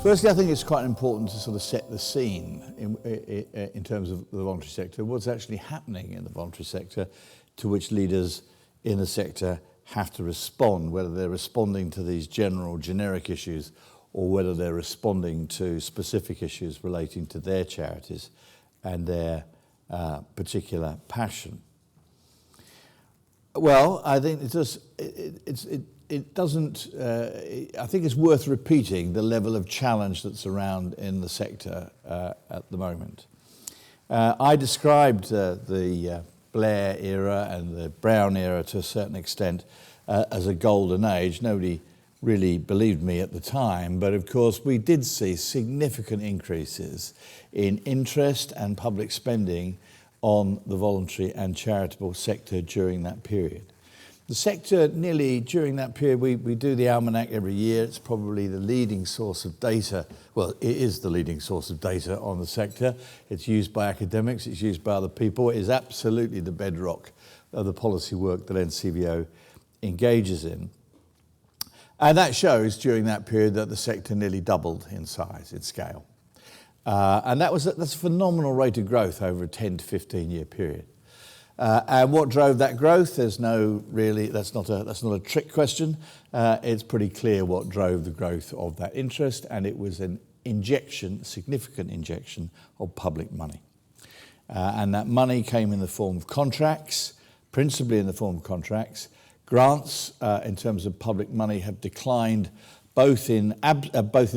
Firstly, I think it's quite important to sort of set the scene in terms of the voluntary sector, what's actually happening in the voluntary sector, to which leaders in the sector have to respond, whether they're responding to these generic issues or whether they're responding to specific issues relating to their charities and their particular passion. Well, I think I think it's worth repeating the level of challenge that's around in the sector at the moment. I described the Blair era and the Brown era to a certain extent as a golden age. Nobody really believed me at the time, but of course we did see significant increases in interest and public spending on the voluntary and charitable sector during that period. The sector nearly during that period, we do the almanac every year. It's probably the leading source of data. Well, it is the leading source of data on the sector. It's used by academics, it's used by other people. It is absolutely the bedrock of the policy work that NCVO engages in. And that shows during that period that the sector nearly doubled in size, in scale. And that's a phenomenal rate of growth over a 10 to 15 year period. And what drove that growth? That's not a trick question. It's pretty clear what drove the growth of that interest, and it was a significant injection of public money. And that money came in the form of contracts, principally in the form of contracts. Grants, in terms of public money, have declined both in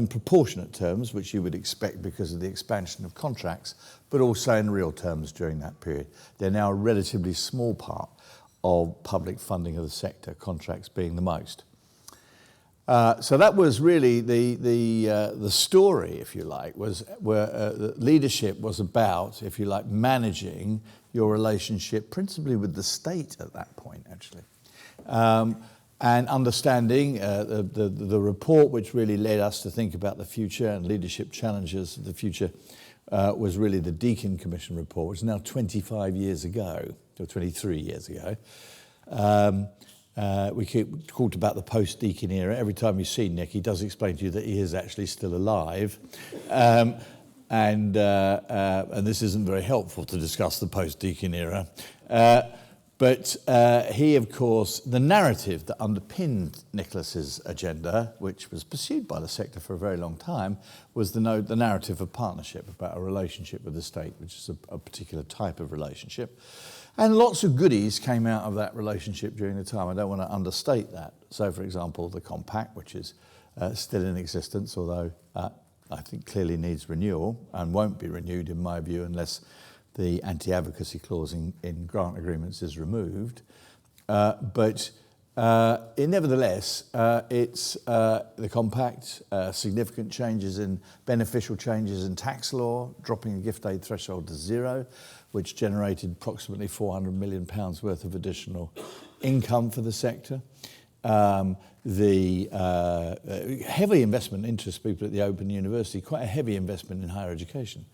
proportionate terms, which you would expect because of the expansion of contracts, but also in real terms during that period. They're now a relatively small part of public funding of the sector, contracts being the most. So that was really the story, if you like, where leadership was about, if you like, managing your relationship principally with the state at that point, actually. And understanding the report which really led us to think about the future and leadership challenges of the future was really the Deacon Commission report, which is now 25 years ago, or 23 years ago. We talked about the PostDeacon era. Every time you see Nick, he does explain to you that he is actually still alive. And this isn't very helpful to discuss the PostDeacon era. But he, of course, the narrative that underpinned Nicholas's agenda, which was pursued by the sector for a very long time, was the narrative of partnership, about a relationship with the state, which is a particular type of relationship. And lots of goodies came out of that relationship during the time. I don't want to understate that. So, for example, the compact, which is still in existence, although I think clearly needs renewal and won't be renewed, in my view, unless the anti-advocacy clause in grant agreements is removed. But nevertheless, it's the compact, significant beneficial changes in tax law, dropping the gift aid threshold to 0, which generated approximately £400 million worth of additional income for the sector. The heavy investment interests people at the Open University, quite a heavy investment in higher education.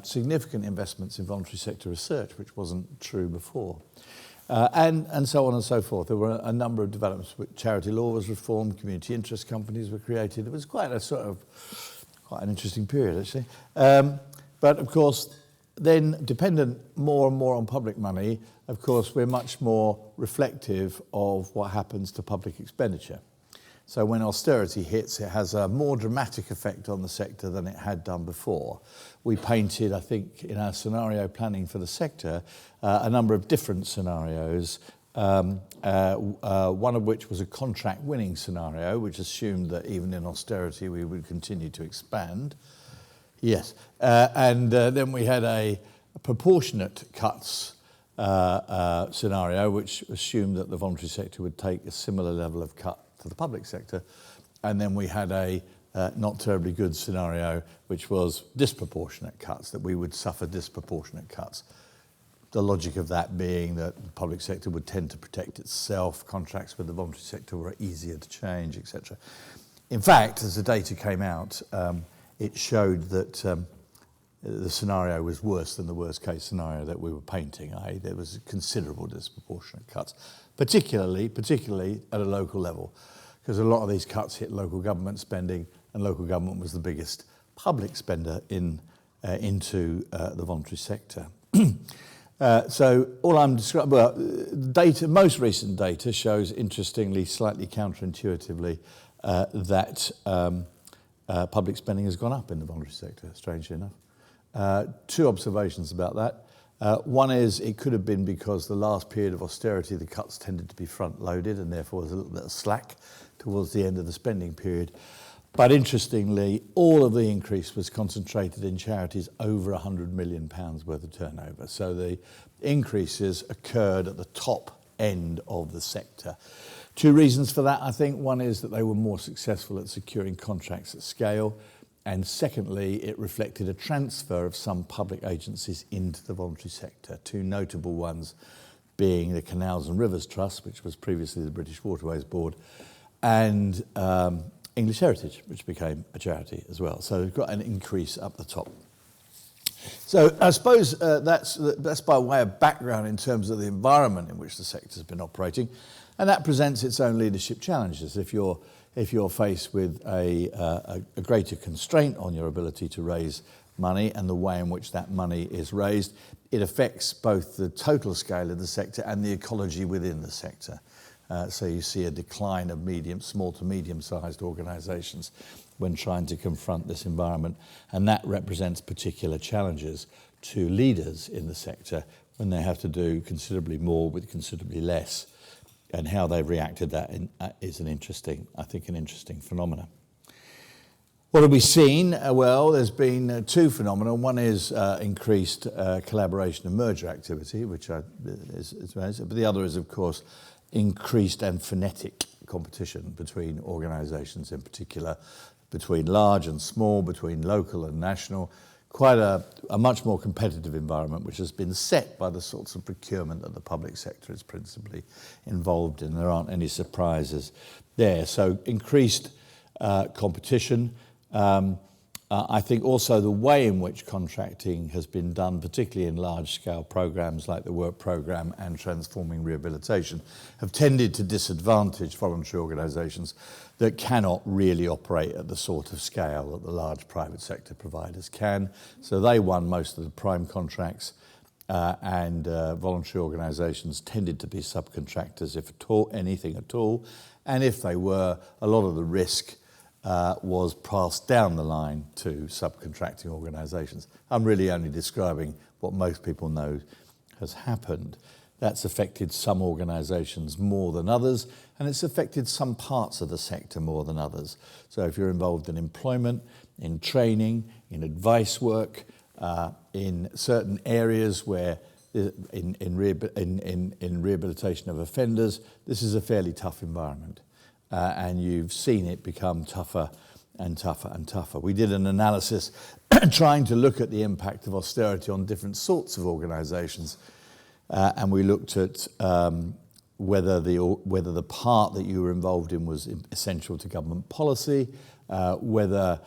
Significant investments in voluntary sector research, which wasn't true before. And so on and so forth. There were a number of developments. Charity law was reformed, community interest companies were created. It was quite an interesting period, actually. But of course, then dependent more and more on public money, of course, we're much more reflective of what happens to public expenditure. So when austerity hits, it has a more dramatic effect on the sector than it had done before. We painted, I think, in our scenario planning for the sector, a number of different scenarios, one of which was a contract winning scenario, which assumed that even in austerity we would continue to expand. Yes, and then we had a proportionate cuts scenario, which assumed that the voluntary sector would take a similar level of cut to the public sector. And then we had a not terribly good scenario, which was disproportionate cuts, that we would suffer disproportionate cuts. The logic of that being that the public sector would tend to protect itself, contracts with the voluntary sector were easier to change, etc. In fact, as the data came out, it showed that the scenario was worse than the worst case scenario that we were painting, i.e. there was considerable disproportionate cuts, particularly at a local level, because a lot of these cuts hit local government spending and local government was the biggest public spender into the voluntary sector. So all I'm describing, well, data, most recent data shows, interestingly, slightly counterintuitively, that public spending has gone up in the voluntary sector, strangely enough. Two observations about that. One is it could have been because the last period of austerity, the cuts tended to be front-loaded and therefore was a little bit of slack towards the end of the spending period. But interestingly, all of the increase was concentrated in charities over £100 million worth of turnover. So the increases occurred at the top end of the sector. Two reasons for that, I think. One is that they were more successful at securing contracts at scale. And secondly, it reflected a transfer of some public agencies into the voluntary sector. Two notable ones being the Canals and Rivers Trust, which was previously the British Waterways Board, and English Heritage, which became a charity as well. So we've got an increase up the top. So I suppose that's by way of background in terms of the environment in which the sector's been operating, and that presents its own leadership challenges. If you're faced with a greater constraint on your ability to raise money and the way in which that money is raised, it affects both the total scale of the sector and the ecology within the sector. So you see a decline of small to medium-sized organisations when trying to confront this environment, and that represents particular challenges to leaders in the sector when they have to do considerably more with considerably less, and how they've reacted to that is an interesting phenomenon. What have we seen? Well, there's been two phenomena. One is increased collaboration and merger activity, which is but the other is, of course, increased and frenetic competition between organisations, in particular between large and small, between local and national. Quite a much more competitive environment, which has been set by the sorts of procurement that the public sector is principally involved in. There aren't any surprises there. So increased competition. I think also the way in which contracting has been done, particularly in large-scale programmes like the Work Programme and Transforming Rehabilitation, have tended to disadvantage voluntary organisations that cannot really operate at the sort of scale that the large private sector providers can. So they won most of the prime contracts, and voluntary organisations tended to be subcontractors, if at all, anything at all. And if they were, a lot of the risk was passed down the line to subcontracting organisations. I'm really only describing what most people know has happened. That's affected some organisations more than others, and it's affected some parts of the sector more than others. So if you're involved in employment, in training, in advice work, in certain areas where in rehabilitation of offenders, this is a fairly tough environment. And you've seen it become tougher and tougher and tougher. We did an analysis trying to look at the impact of austerity on different sorts of organisations, and we looked at whether the part that you were involved in was essential to government policy, whether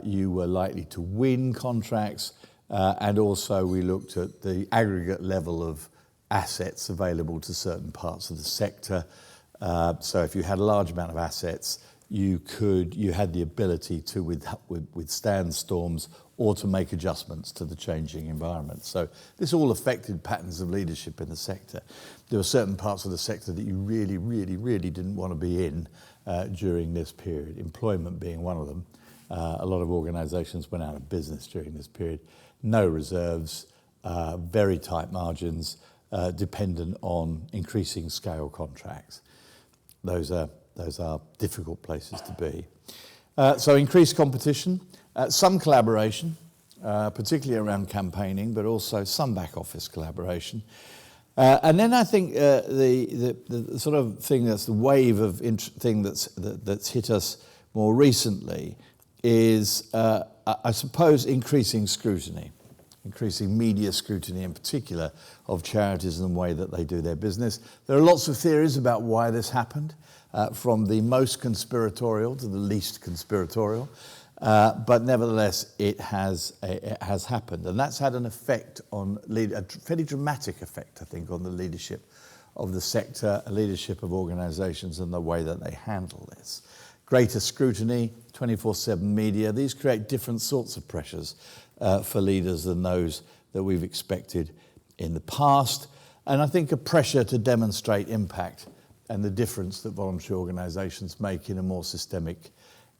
you were likely to win contracts, and also we looked at the aggregate level of assets available to certain parts of the sector. So if you had a large amount of assets, you had the ability to withstand storms or to make adjustments to the changing environment. So this all affected patterns of leadership in the sector. There were certain parts of the sector that you really, really, really didn't want to be in during this period, employment being one of them. A lot of organisations went out of business during this period. No reserves, very tight margins, dependent on increasing scale contracts. Those are difficult places to be. So increased competition, some collaboration, particularly around campaigning, but also some back office collaboration. And then I think the sort of thing that's the wave of thing that's hit us more recently is, I suppose, increasing scrutiny. Increasing media scrutiny in particular of charities and the way that they do their business. There are lots of theories about why this happened, from the most conspiratorial to the least conspiratorial, but nevertheless it has happened, and that's had an effect on a fairly dramatic effect, I think, on the leadership of the sector, leadership of organisations, and the way that they handle this. greater scrutiny, 24/7 media. These create different sorts of pressures for leaders than those that we've expected in the past. And I think a pressure to demonstrate impact and the difference that voluntary organisations make in a more systemic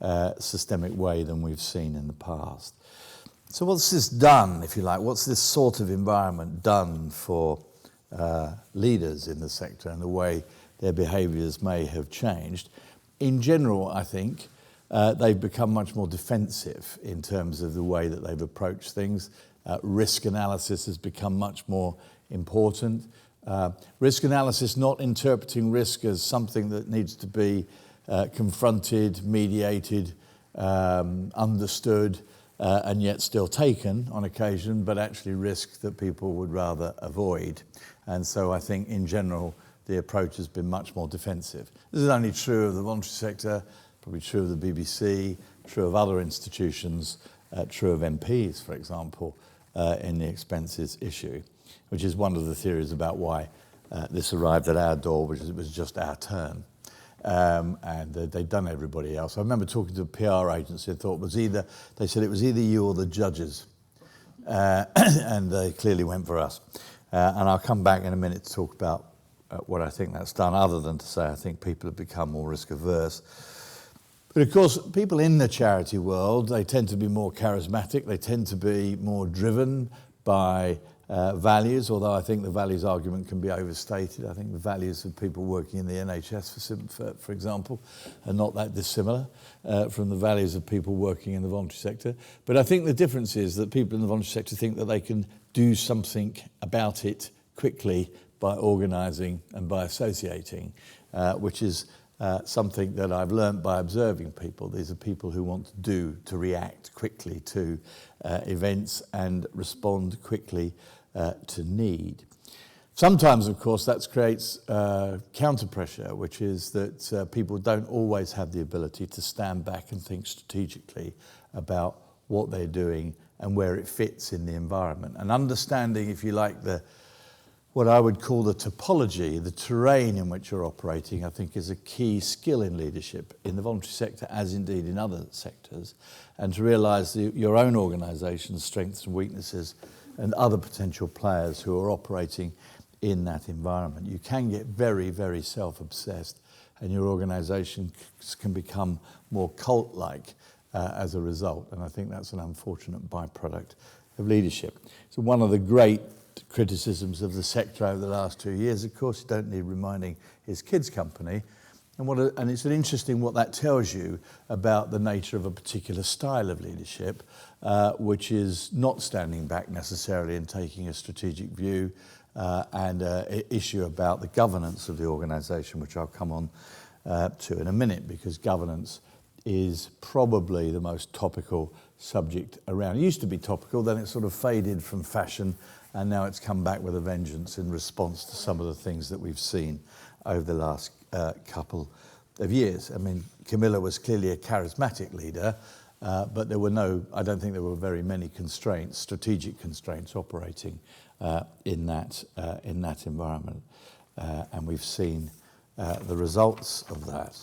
way than we've seen in the past. So what's this done, if you like? What's this sort of environment done for leaders in the sector and the way their behaviours may have changed? In general, I think they've become much more defensive in terms of the way that they've approached things. Risk analysis has become much more important. Risk analysis, not interpreting risk as something that needs to be confronted, mediated, understood, and yet still taken on occasion, but actually risk that people would rather avoid. And so I think in general, the approach has been much more defensive. This is only true of the voluntary sector, probably true of the BBC, true of other institutions, true of MPs, for example, in the expenses issue, which is one of the theories about why this arrived at our door, which it was just our turn. And they'd done everybody else. I remember talking to a PR agency and thought they said it was either you or the judges. And they clearly went for us. And I'll come back in a minute to talk about what I think that's done, other than to say I think people have become more risk averse. But of course, people in the charity world, they tend to be more charismatic, they tend to be more driven by values, although I think the values argument can be overstated. I think the values of people working in the NHS, for example, are not that dissimilar from the values of people working in the voluntary sector. But I think the difference is that people in the voluntary sector think that they can do something about it quickly by organising and by associating, which is something that I've learned by observing people. These are people who want to react quickly to events and respond quickly to need. Sometimes, of course, that creates counter pressure, which is that people don't always have the ability to stand back and think strategically about what they're doing and where it fits in the environment. And understanding, if you like, what I would call the topology, the terrain in which you're operating, I think is a key skill in leadership in the voluntary sector, as indeed in other sectors, and to realise your own organisation's strengths and weaknesses and other potential players who are operating in that environment. You can get very, very self-obsessed, and your organisation can become more cult-like as a result, and I think that's an unfortunate byproduct of leadership. So one of the great criticisms of the sector over the last 2 years, of course, you don't need reminding, is Kids Company. And it's interesting what that tells you about the nature of a particular style of leadership, which is not standing back necessarily and taking a strategic view, and an issue about the governance of the organisation, which I'll come on to in a minute, because governance is probably the most topical subject around. It used to be topical, then it sort of faded from fashion, and now it's come back with a vengeance in response to some of the things that we've seen over the last couple of years. I mean, Camilla was clearly a charismatic leader, but I don't think there were very many constraints, strategic constraints operating in that environment. And we've seen the results of that.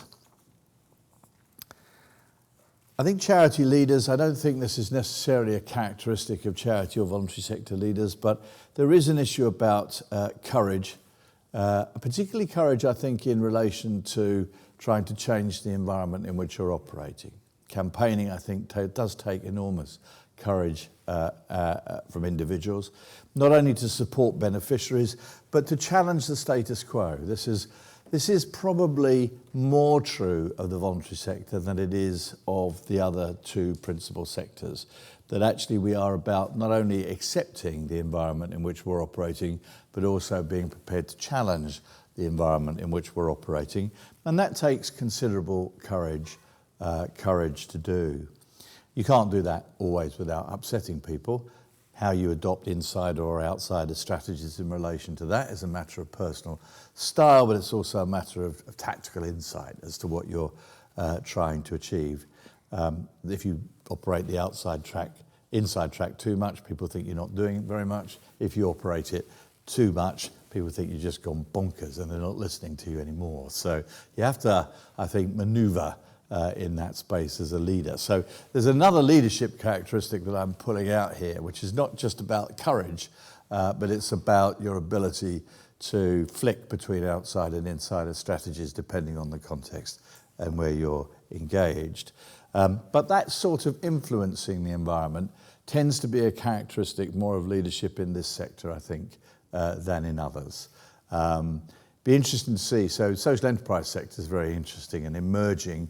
I think charity leaders, I don't think this is necessarily a characteristic of charity or voluntary sector leaders, but there is an issue about courage, particularly courage, I think, in relation to trying to change the environment in which you're operating. Campaigning, I think, does take enormous courage from individuals, not only to support beneficiaries, but to challenge the status quo. This is probably more true of the voluntary sector than it is of the other two principal sectors, that actually we are about not only accepting the environment in which we're operating, but also being prepared to challenge the environment in which we're operating. And that takes considerable courage to do. You can't do that always without upsetting people. How you adopt insider or outsider strategies in relation to that is a matter of personal style, but it's also a matter of tactical insight as to what you're trying to achieve. If you operate the inside track too much, people think you're not doing very much. If you operate it too much, people think you've just gone bonkers and they're not listening to you anymore. So you have to, I think, manoeuvre in that space as a leader. So there's another leadership characteristic that I'm pulling out here, which is not just about courage, but it's about your ability to flick between outside and insider strategies depending on the context and where you're engaged. But that sort of influencing the environment tends to be a characteristic more of leadership in this sector, I think, than in others. Be interesting to see. So social enterprise sector is very interesting and emerging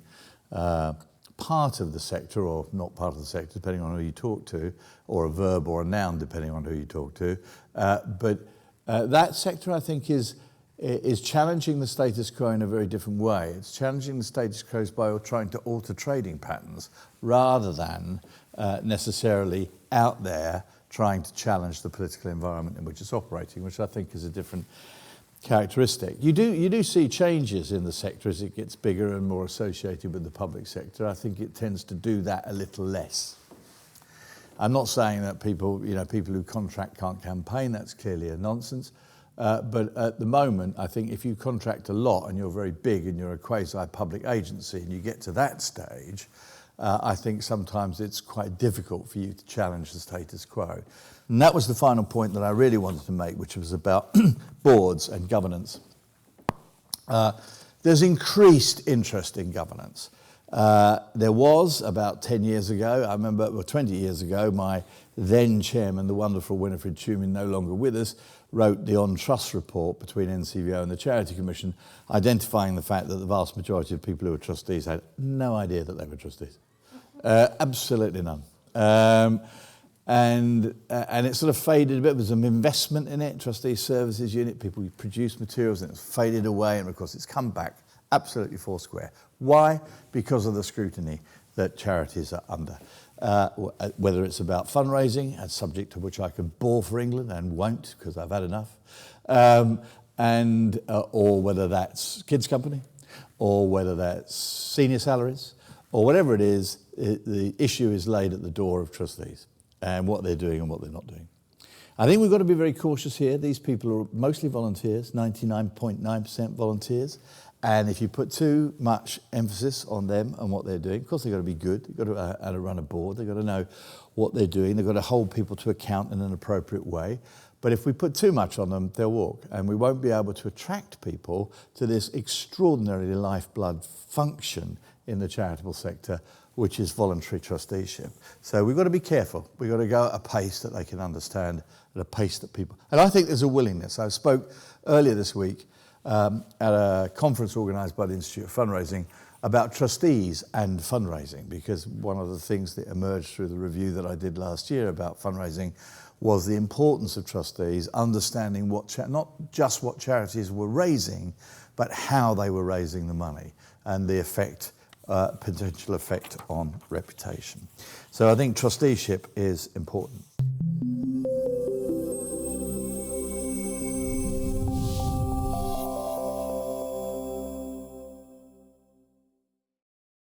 part of the sector, or not part of the sector, depending on who you talk to, or a verb or a noun, depending on who you talk to. But that sector, I think, is challenging the status quo in a very different way. It's challenging the status quo by trying to alter trading patterns rather than necessarily out there trying to challenge the political environment in which it's operating, which I think is a different characteristic. You do see changes in the sector as it gets bigger and more associated with the public sector. I think it tends to do that a little less. I'm not saying that people who contract can't campaign. That's clearly a nonsense. But at the moment, I think if you contract a lot and you're very big and you're a quasi-public agency and you get to that stage, I think sometimes it's quite difficult for you to challenge the status quo. And that was the final point that I really wanted to make, which was about boards and governance. There's increased interest in governance. There was about 10 years ago, I remember, well, 20 years ago, my then chairman, the wonderful Winifred Tumin, no longer with us, wrote the On Trust report between NCVO and the Charity Commission, identifying the fact that the vast majority of people who were trustees had no idea that they were trustees. Absolutely none. And it sort of faded a bit. There was some investment in it, Trustee Services Unit, people produced materials, and it's faded away, and of course it's come back absolutely foursquare. Why? Because of the scrutiny that charities are under. Whether it's about fundraising, a subject to which I could bore for England and won't because I've had enough, or whether that's kids' company, or whether that's senior salaries, or whatever it is, the issue is laid at the door of trustees and what they're doing and what they're not doing. I think we've got to be very cautious here. These people are mostly volunteers, 99.9% volunteers. And if you put too much emphasis on them and what they're doing, of course they've got to be good. They've got to how to run a board. They've got to know what they're doing. They've got to hold people to account in an appropriate way. But if we put too much on them, they'll walk. And we won't be able to attract people to this extraordinary lifeblood function in the charitable sector, which is voluntary trusteeship. So we've got to be careful. We've got to go at a pace that they can understand, at a pace that people... And I think there's a willingness. I spoke earlier this week at a conference organised by the Institute of Fundraising about trustees and fundraising, because one of the things that emerged through the review that I did last year about fundraising was the importance of trustees understanding not just what charities were raising, but how they were raising the money and the effect, potential effect on reputation. So I think trusteeship is important.